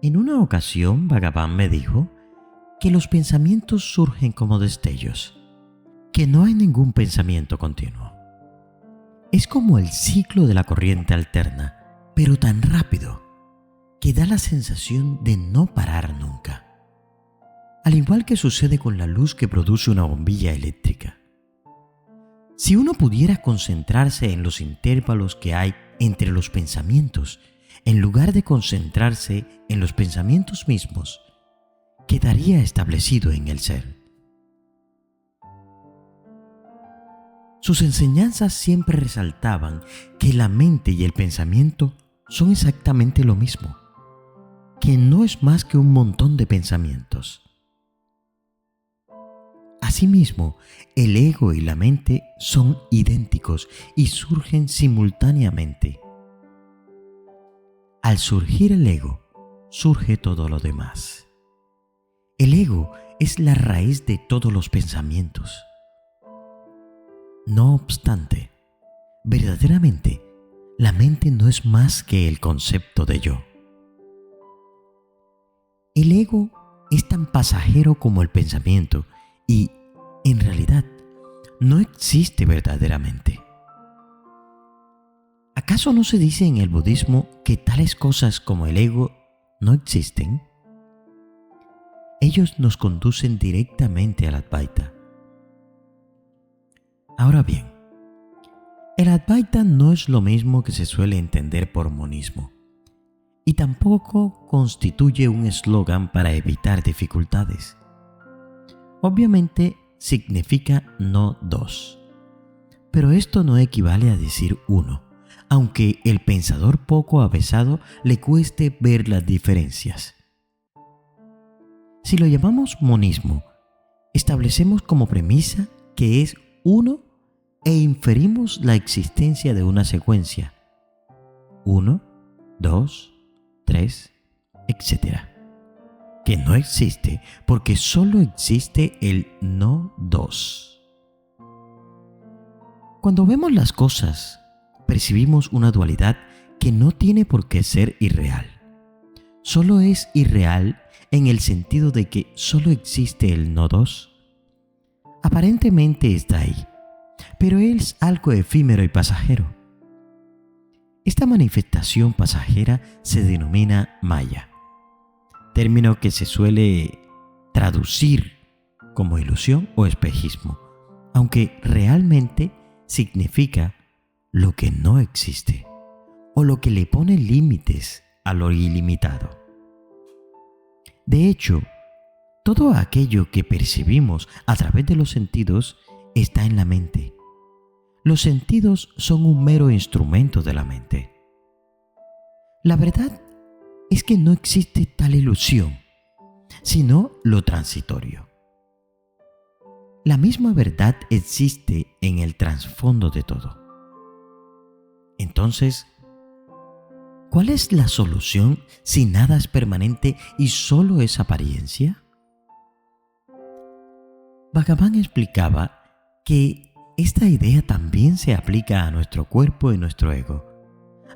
En una ocasión, Bhagavan me dijo que los pensamientos surgen como destellos, que no hay ningún pensamiento continuo. Es como el ciclo de la corriente alterna, pero tan rápido que da la sensación de no parar nunca. Al igual que sucede con la luz que produce una bombilla eléctrica. Si uno pudiera concentrarse en los intervalos que hay entre los pensamientos, en lugar de concentrarse en los pensamientos mismos, quedaría establecido en el ser. Sus enseñanzas siempre resaltaban que la mente y el pensamiento son exactamente lo mismo, que no es más que un montón de pensamientos. Asimismo, el ego y la mente son idénticos y surgen simultáneamente. Al surgir el ego, surge todo lo demás. El ego es la raíz de todos los pensamientos. No obstante, verdaderamente, la mente no es más que el concepto de yo. El ego es tan pasajero como el pensamiento y, en realidad, no existe verdaderamente. ¿Acaso no se dice en el budismo que tales cosas como el ego no existen? Ellos nos conducen directamente al Advaita. Ahora bien, el Advaita no es lo mismo que se suele entender por monismo, y tampoco constituye un eslogan para evitar dificultades. Obviamente significa no dos, pero esto no equivale a decir uno, aunque el pensador poco avesado le cueste ver las diferencias. Si lo llamamos monismo, establecemos como premisa que es uno e inferimos la existencia de una secuencia. 1, 2, 3, etc. Que no existe porque solo existe el no dos. Cuando vemos las cosas, percibimos una dualidad que no tiene por qué ser irreal. Solo es irreal en el sentido de que solo existe el no dos. Aparentemente está ahí, pero es algo efímero y pasajero. Esta manifestación pasajera se denomina Maya, término que se suele traducir como ilusión o espejismo, aunque realmente significa lo que no existe o lo que le pone límites a lo ilimitado. De hecho, todo aquello que percibimos a través de los sentidos está en la mente. Los sentidos son un mero instrumento de la mente. La verdad es que no existe tal ilusión, sino lo transitorio. La misma verdad existe en el trasfondo de todo. Entonces, ¿cuál es la solución si nada es permanente y solo es apariencia? Bhagavan explicaba que esta idea también se aplica a nuestro cuerpo y nuestro ego,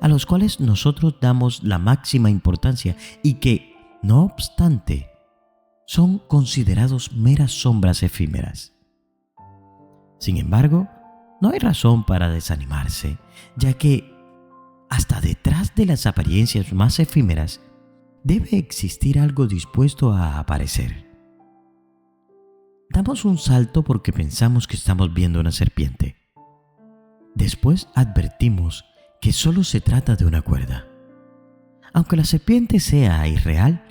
a los cuales nosotros damos la máxima importancia y que, no obstante, son considerados meras sombras efímeras. Sin embargo, no hay razón para desanimarse, ya que hasta detrás de las apariencias más efímeras debe existir algo dispuesto a aparecer. Damos un salto porque pensamos que estamos viendo una serpiente. Después advertimos que solo se trata de una cuerda. Aunque la serpiente sea irreal,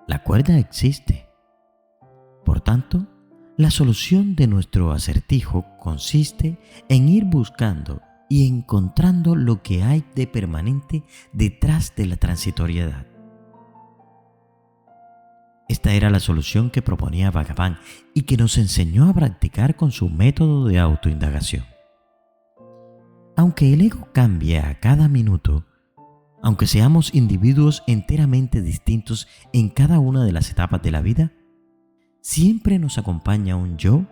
la cuerda existe. Por tanto, la solución de nuestro acertijo consiste en ir buscando y encontrando lo que hay de permanente detrás de la transitoriedad. Esta era la solución que proponía Bhagavan y que nos enseñó a practicar con su método de autoindagación. Aunque el ego cambie a cada minuto, aunque seamos individuos enteramente distintos en cada una de las etapas de la vida, siempre nos acompaña un yo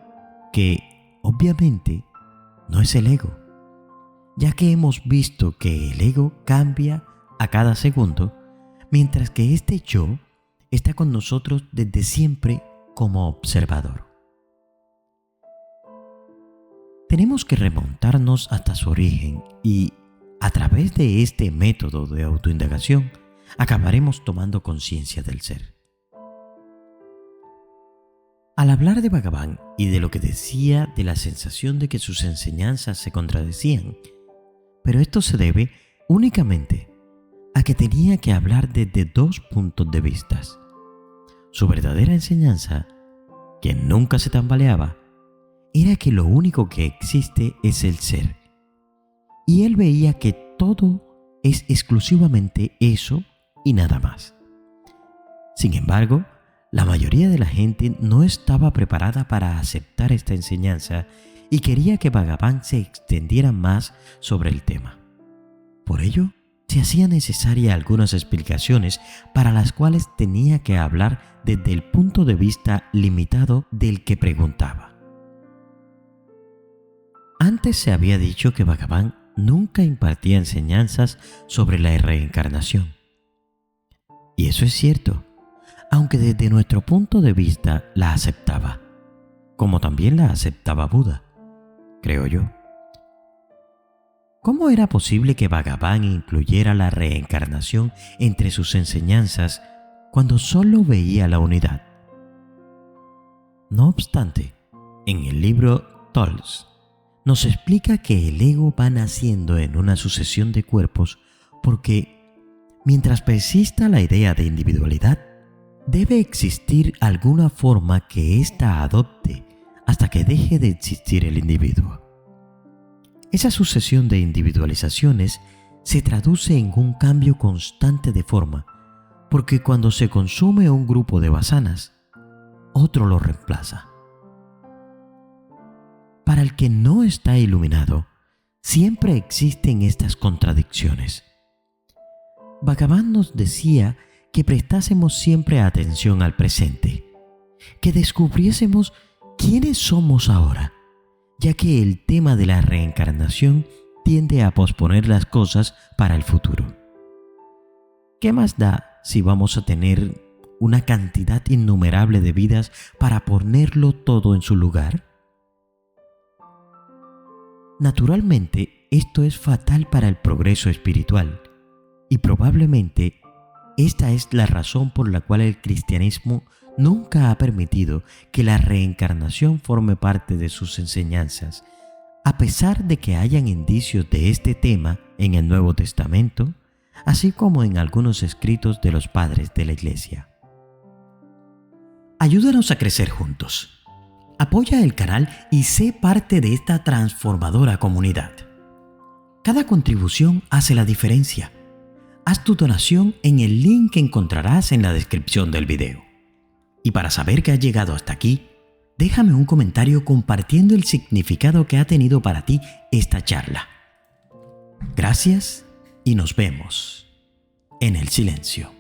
que, obviamente, no es el ego, ya que hemos visto que el ego cambia a cada segundo, mientras que este yo está con nosotros desde siempre como observador. Tenemos que remontarnos hasta su origen y, a través de este método de autoindagación, acabaremos tomando conciencia del ser. Al hablar de Bhagavan y de lo que decía de la sensación de que sus enseñanzas se contradecían, pero esto se debe únicamente a que tenía que hablar desde dos puntos de vista. Su verdadera enseñanza, que nunca se tambaleaba, era que lo único que existe es el ser. Y él veía que todo es exclusivamente eso y nada más. Sin embargo, la mayoría de la gente no estaba preparada para aceptar esta enseñanza y quería que Bhagavan se extendiera más sobre el tema. Por ello, se hacían necesarias algunas explicaciones para las cuales tenía que hablar desde el punto de vista limitado del que preguntaba. Antes se había dicho que Bhagavan nunca impartía enseñanzas sobre la reencarnación. Y eso es cierto, aunque desde nuestro punto de vista la aceptaba, como también la aceptaba Buda, creo yo. ¿Cómo era posible que Bhagavan incluyera la reencarnación entre sus enseñanzas cuando solo veía la unidad? No obstante, en el libro Tolls nos explica que el ego va naciendo en una sucesión de cuerpos porque, mientras persista la idea de individualidad, debe existir alguna forma que ésta adopte hasta que deje de existir el individuo. Esa sucesión de individualizaciones se traduce en un cambio constante de forma, porque cuando se consume un grupo de vasanas, otro lo reemplaza. Para el que no está iluminado, siempre existen estas contradicciones. Bhagavan nos decía que prestásemos siempre atención al presente, que descubriésemos quiénes somos ahora, ya que el tema de la reencarnación tiende a posponer las cosas para el futuro. ¿Qué más da si vamos a tener una cantidad innumerable de vidas para ponerlo todo en su lugar? Naturalmente, esto es fatal para el progreso espiritual y probablemente esta es la razón por la cual el cristianismo nunca ha permitido que la reencarnación forme parte de sus enseñanzas, a pesar de que hayan indicios de este tema en el Nuevo Testamento, así como en algunos escritos de los padres de la Iglesia. Ayúdanos a crecer juntos. Apoya el canal y sé parte de esta transformadora comunidad. Cada contribución hace la diferencia. Haz tu donación en el link que encontrarás en la descripción del video. Y para saber que has llegado hasta aquí, déjame un comentario compartiendo el significado que ha tenido para ti esta charla. Gracias y nos vemos en el silencio.